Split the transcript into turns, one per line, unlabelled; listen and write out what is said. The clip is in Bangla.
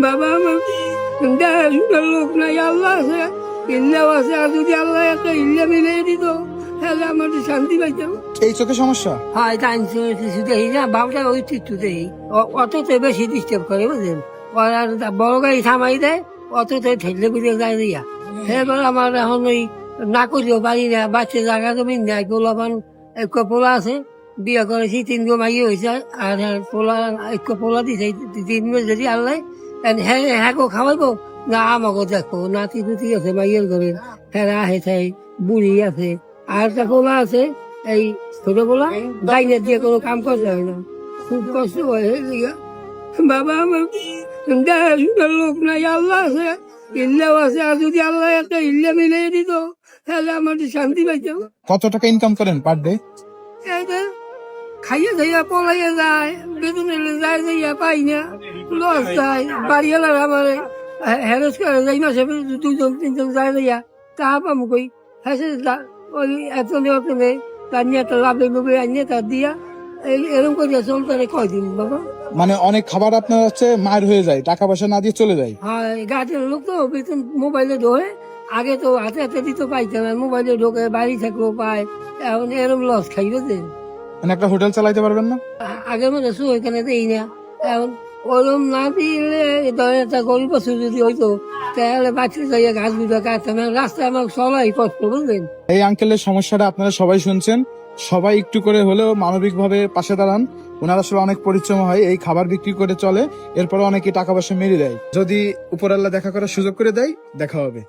বাবা আমার দেখাশোনার লোক নাই, আল্লাহ আছে, ইল্লাও আছে। আর যদি আল্লাহ একটা ইল্লা মিলিয়ে দিত তাহলে আমার শান্তি পাইতাম।
এই চোখে সমস্যা?
হয় টাইমস কিছু দেখি না, বাবুটা ওই একটু দেখি, অততে বেশি ডিস্টার্ব করে বুঝলেন। আর বড় গাড়ি থামাই দেয়, অততে ঠেলে বুঝে যায় দিয়া। এবার আমার এখন ওই না করলেও পারি না, বাচ্চা জায়গা জমি নাই। পোলাপান এক পোলা আছে, বিয়ে করেছি, 3 গো মাইয়ে হয়েছে। আর পোলা এক পোলা দিছে 3 মাস যদি আল্লাহ হ্যাঁ হ্যাঁ খাওয়াইবো না, আমাকে দেখো নাতি পুতি আছে মাইয়ের ঘরে, হ্যাঁ আহে থাই, বুড়ি আছে। আর একটা পোলা আছে, এই ছোট পোলা, গাইনের দিয়ে কোনো কাম করতে হয় না, খুব কষ্ট হয়। বাবা আমার দেখাশোনার লোক নাই, আল্লাহ আছে, ইল্লাও আছে। আর যদি আল্লাহ একটা ইল্লা মিলিয়ে দিত তাহলে আমার শান্তি পাইতাম।
কত টাকা ইনকাম করেন পার ডে?
খাইয়া খাইয়া পলাইয়া যায়, বেতন এলে যায় যাইয়া পাই না, লস যায়। বাড়িওয়ালার আমার হ্যারেস করে যাই, মাসে 2-3 জন যায় যাইয়া, তাহা পাম কই হাসে ওই এত নেই, তার নিয়ে একটা লাভে লোভে আনিয়ে তার দিয়া এরকম করিয়া চলতে কয়দিন বাবা।
মানে অনেক খাবার আপনার হচ্ছে মার হয়ে যায়, টাকা পয়সা না দিয়ে চলে যায়।
হ্যাঁ, গাছের লোক তো বেতন মোবাইলে ঢোকে, আগে তো হাতে হাতে দিত পাইতাম, মোবাইলে ঢোকে, বাড়ি থাকলেও পায়। এখন এরকম লস খাইবে যে
মানে একটা হোটেল চালাইতে পারবেন না।
আগে মনে হচ্ছে ওইখানে দেই না। এখন ওরম না দিলে ধরেন একটা গরিব বছর যদি হইতো তাহলে বাচ্চা যাইয়া গাছ গুলো কাটতাম, রাস্তায় আমার সবাই কষ্ট বুঝলেন।
এই আঙ্কেলের সমস্যাটা আপনারা সবাই শুনছেন, সবাই একটু করে হলেও মানবিক ভাবে পাশে দাঁড়ান। ওনার আসলে অনেক পরিশ্রম হয়, এই খাবার বিক্রি করে চলে, এরপরে অনেকে টাকা পয়সা মেরে দেয়। যদি উপর আল্লাহ দেখা করার সুযোগ করে দেয়, দেখা হবে।